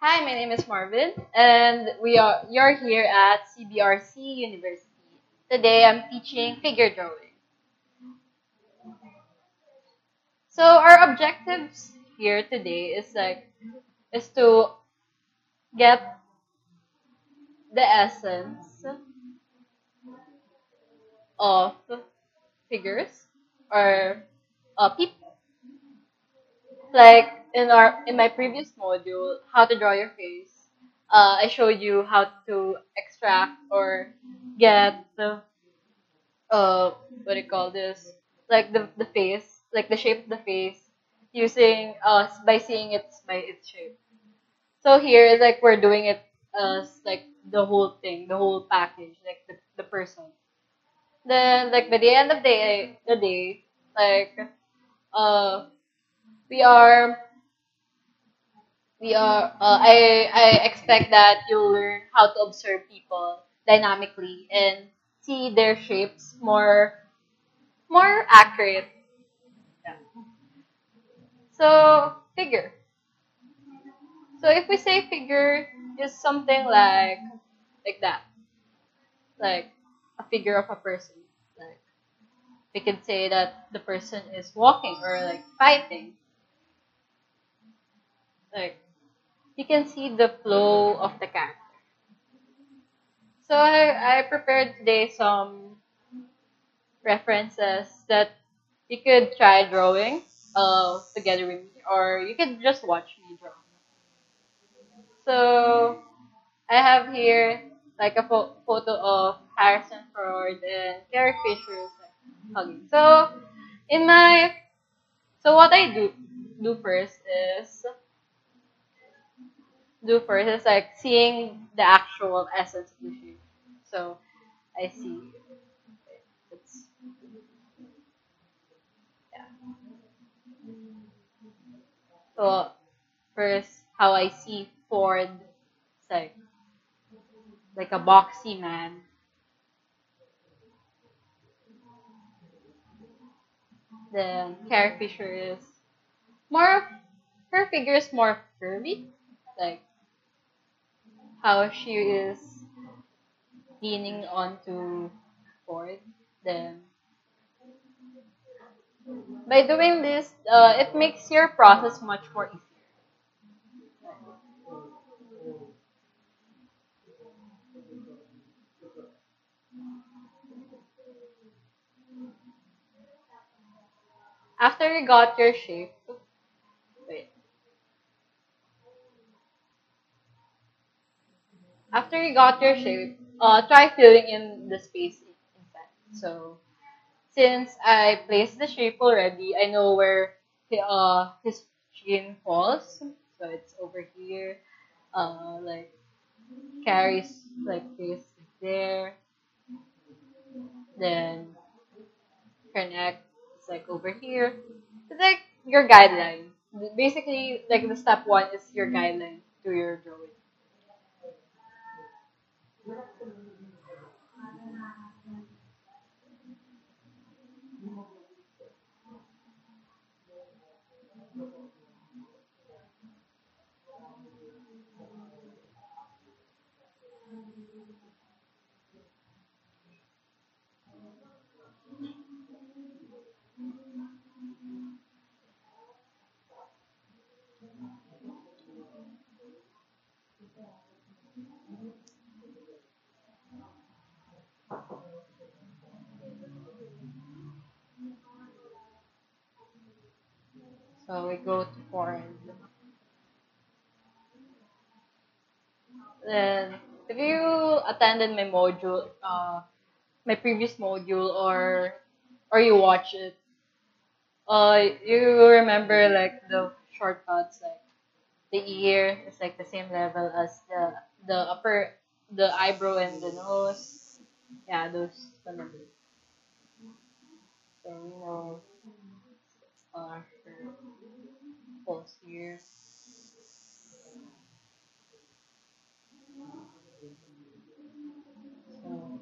Hi, my name is Marvin, and you're here at CBRC University. Today, I'm teaching figure drawing. So our objectives here today is to get the essence of figures or people. Like in my previous module, how to draw your face. I showed you how to extract or get the what do you call this, like the face, like the shape of the face, using by seeing it by its shape. So here is like we're doing it as like the whole thing, the whole package, like the person. Then like by the end of the day, like uh we are I expect that you'll learn how to observe people dynamically and see their shapes more accurate. Yeah. So figure. So if we say figure is something like that, like a figure of a person. Like we could say that the person is walking or like fighting. Like you can see the flow of the character. So I prepared today some references that you could try drawing together with me, or you could just watch me draw. So I have here like a photo of Harrison Ford and Carrie Fisher hugging. In my so what I do first is like seeing the actual essence of the shape. So I see it's yeah. So first how I see Ford, it's like a boxy man. Then Carrie Fisher is more of her figure is more curvy, like how she is leaning onto Ford. Then by doing this, it makes your process much more easier. After you got your shape, wait. After you got your shape, try filling in the space inside. So since I placed the shape already, I know where his chin falls. So it's over here. Like carries like this like there. Then her neck is like over here. It's like your guideline. Basically, like the step one is your guideline to your drawing. So we go to forehead. Then if you attended my previous module, or you watch it, you remember like the shortcuts, like the ear is like the same level as the upper the eyebrow and the nose. Yeah, those kind of so you know her pulse here. So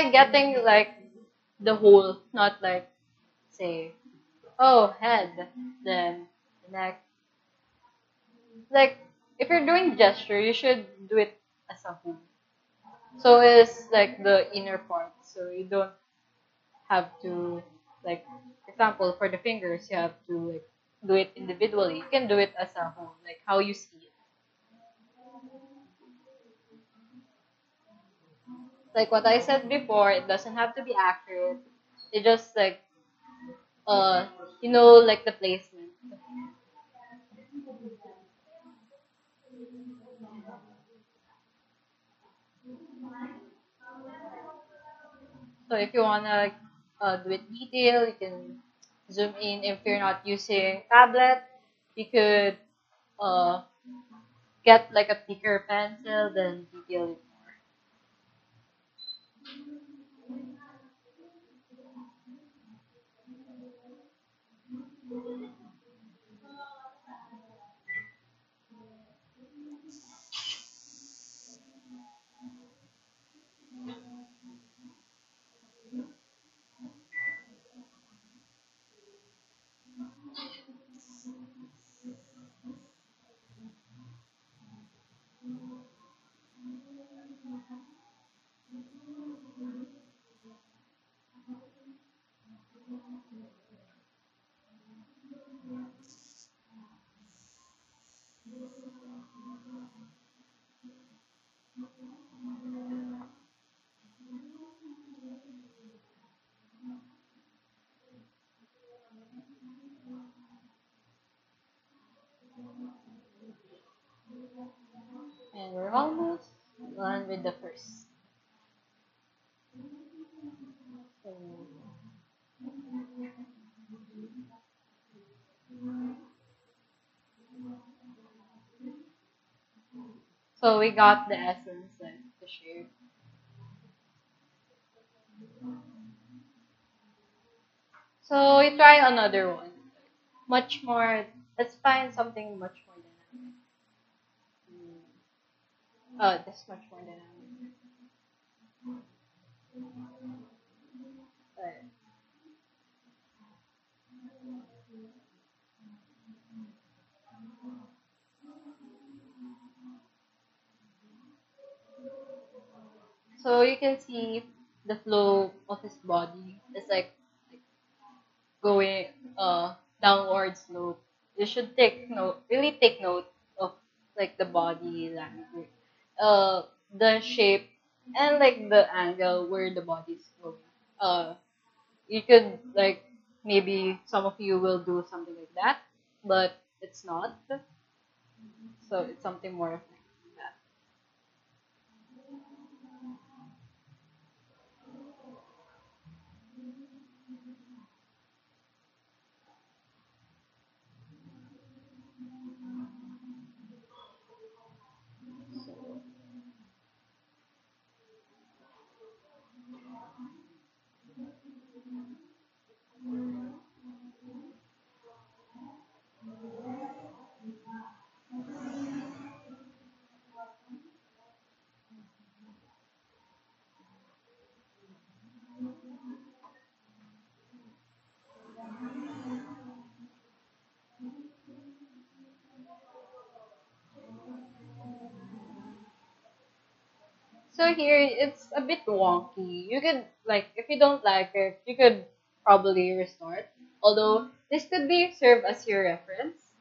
try getting like the whole, not like say, oh, head, then the neck. Like if you're doing gesture, you should do it as a whole. So it's like the inner part. So you don't have to like, for example, for the fingers, you have to like do it individually. You can do it as a whole, like how you see it. Like what I said before, it doesn't have to be accurate. It just like uh like the placement. So if you wanna like do it detail, you can zoom in. If you're not using tablet, you could uh get like a thicker pencil, then detail it more. And we're almost done with the first. So, so we got the essence and the shape. So we try another one. Much more, let's find something much more dynamic. This much more dynamic. Right. So you can see the flow of his body. It's like going downward slope. You should take note, really take note of like the body language, the shape, and like the angle where the body is going. Uh, you could like maybe some of you will do something like that, but it's not. So it's something more of like that. So here it's a bit wonky. You could like if you don't like it, you could probably restart. Although this could be serve as your reference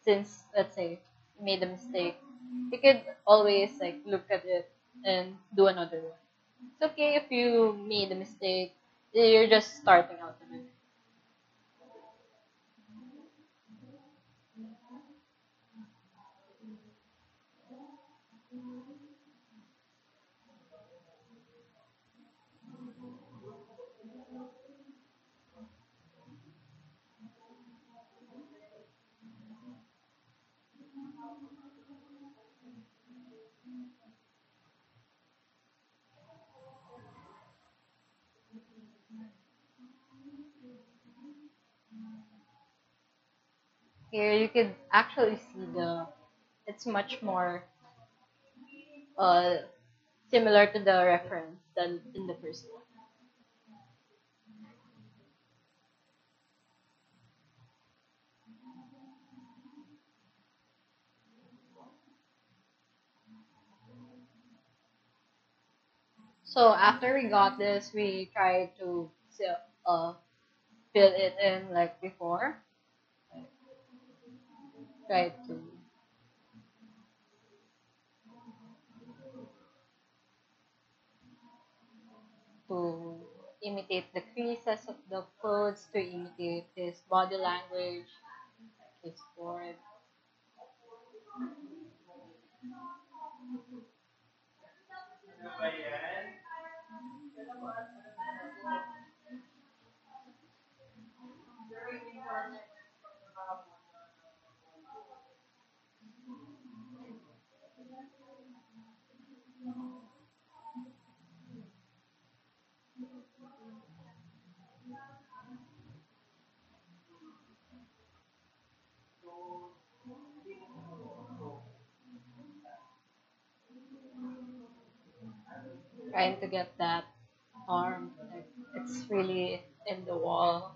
since let's say you made a mistake. You could always like look at it and do another one. It's okay if you made a mistake. You're just starting out on it. Here you could actually see the it's much more uh similar to the reference than in the first one. So after we got this, we tried to fill it in like before. Tried to imitate the creases of the clothes, to imitate his body language, his form. Trying to get that arm. Like, it's really in the wall.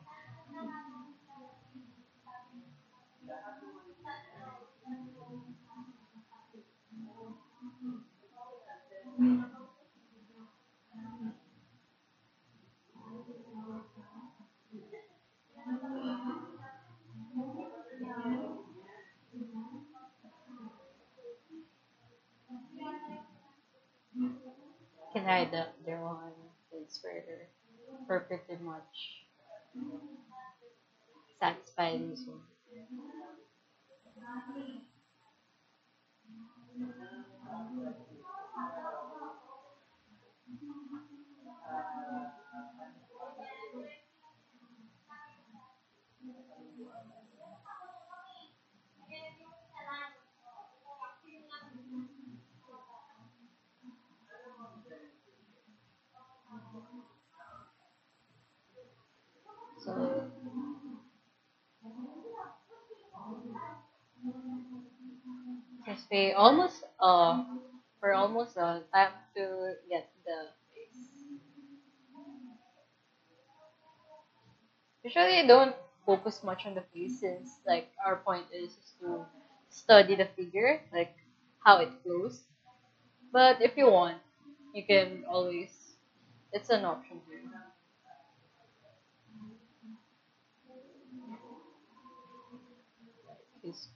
Can hide the one. It's very perfectly much satisfying. So, so since we're almost done, time to get the face. Usually, I don't focus much on the face since like our point is to study the figure, like how it flows. But if you want, you can always. It's an option too. Is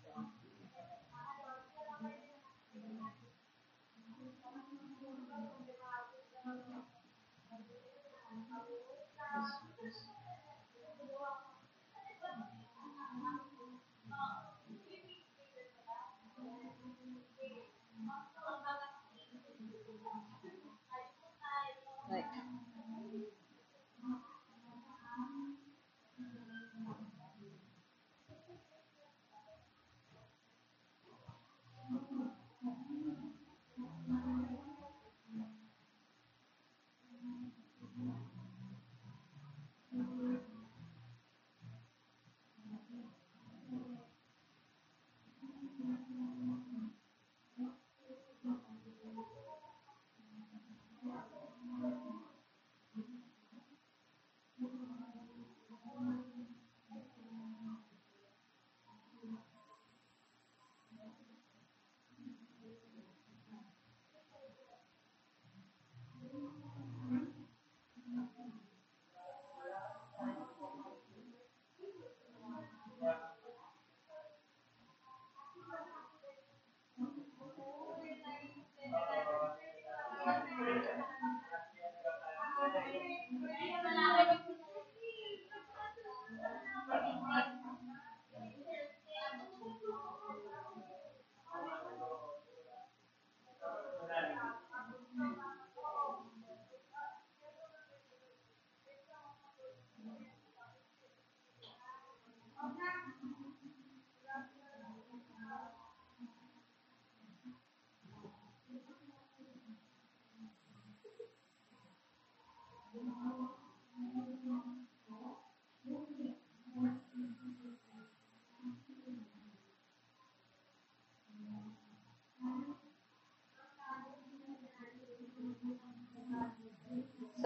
like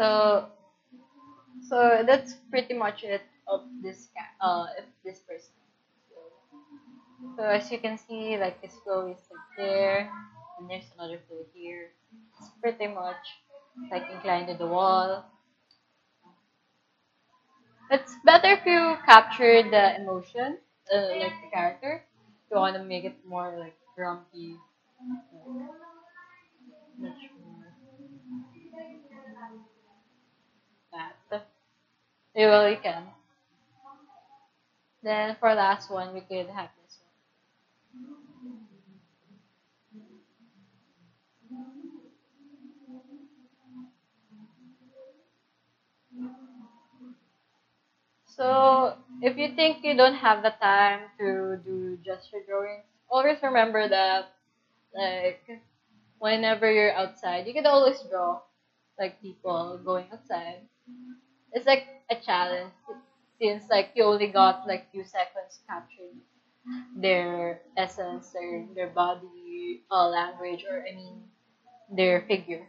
So so that's pretty much it of of this person. So as you can see, like his flow is like there, and there's another flow here. It's pretty much like inclined to the wall. It's better if you capture the emotion, like the character. You want to make it more like grumpy, like, much more that. You can. Then for last one, we could have this one. So if you think you don't have the time to do gesture drawings, always remember that like whenever you're outside, you can always draw like people going outside. It's like a challenge since like you only got like few seconds to capture their essence, their body language, or I mean their figure.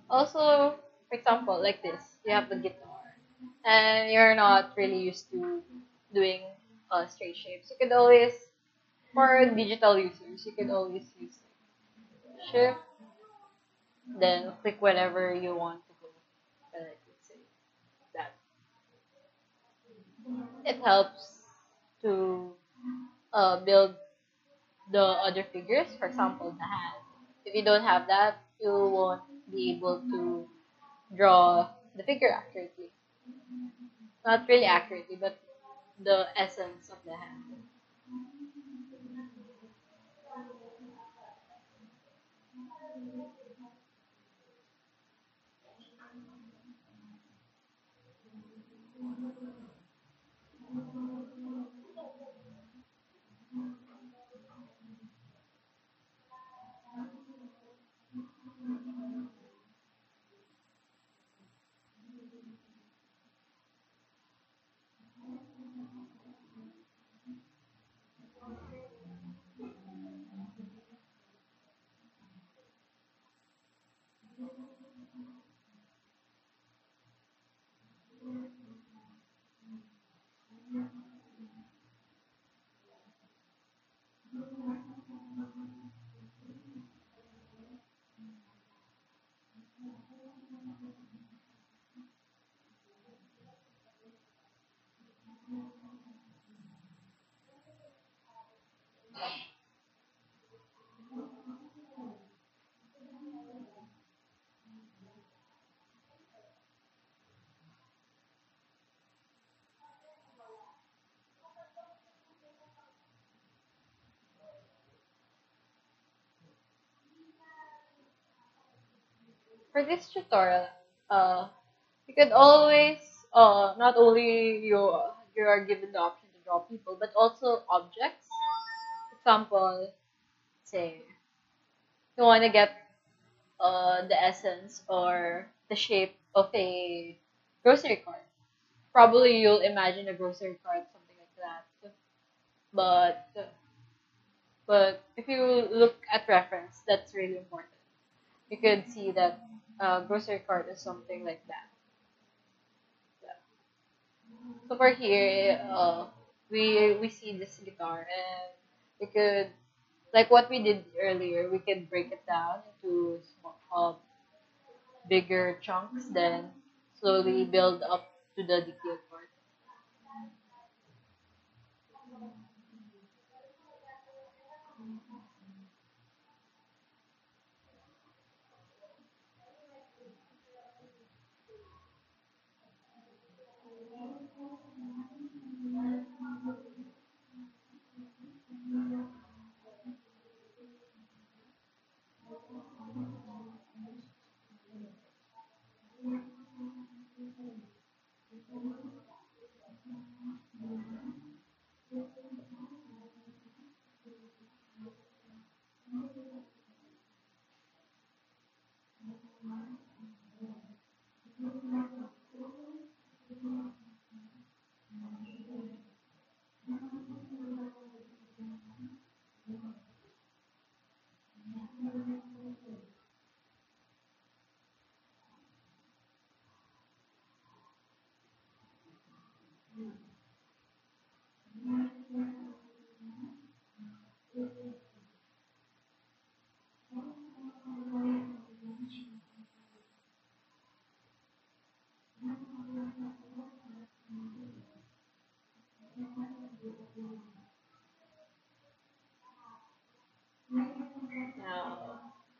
Also, for example, like this, you have the guitar, and you're not really used to doing straight shapes. You could always, for digital users, you could always use shift, then click whatever you want to go. Like let's say that. It helps to build the other figures. For example, the hand. If you don't have that, you won't be able to draw the figure accurately. Not really accurately, but the essence of the hand. For this tutorial, uh, you could always not only you are given the option to draw people, but also objects. Example, say you want to get the essence or the shape of a grocery cart. Probably you'll imagine a grocery cart, something like that. But but if you look at reference, that's really important. You could see that grocery cart is something like that. Yeah. So for here, we see this guitar, and we could Like what we did earlier, we can break it down into bigger chunks, then slowly build up to the detailed part.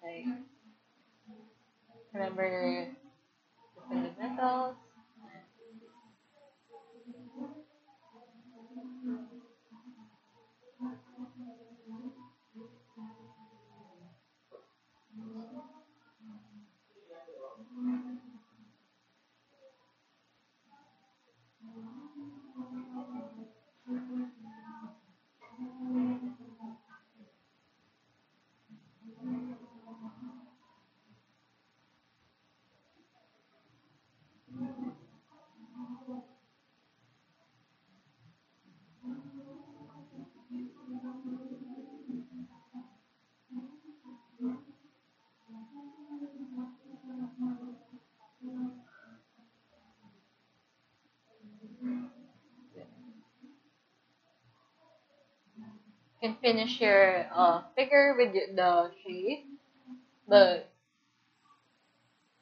Like remember the fundamentals. You can finish your figure with the shape, but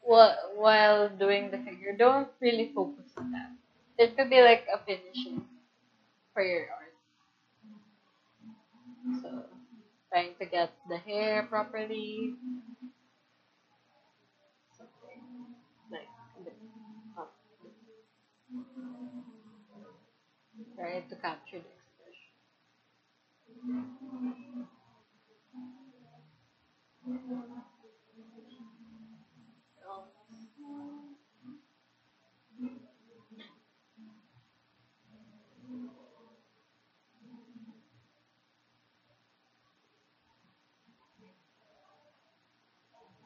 while doing the figure, don't really focus on that. It could be like a finishing for your art. So trying to get the hair properly, something like a bit up, trying to capture the expression.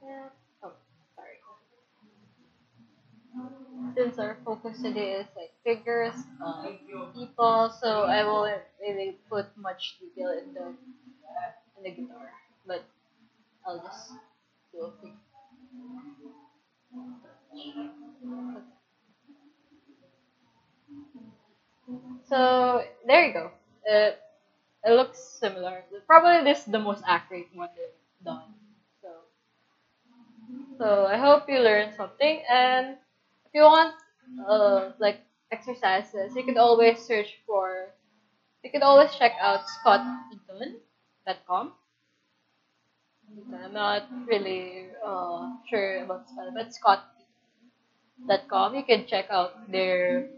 Yeah. Oh, sorry. Since our focus today is like figures, people, so I won't really put much detail in the guitar, but I'll just do a quick. So there you go. It looks similar. Probably this is the most accurate one they've done. So I hope you learned something. And if you want like exercises, you could always search for. You could always check out scotteaton.com. I'm not really sure about spelling, but scott.com. You can check out their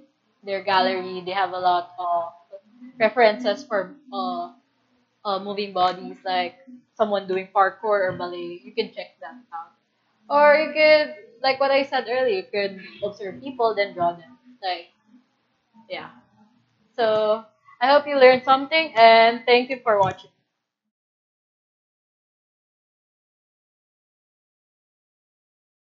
gallery. They have a lot of references for moving bodies, like someone doing parkour or ballet. You can check that out. Or you could, like what I said earlier, you could observe people, then draw them. Like, yeah. So I hope you learned something, and thank you for watching.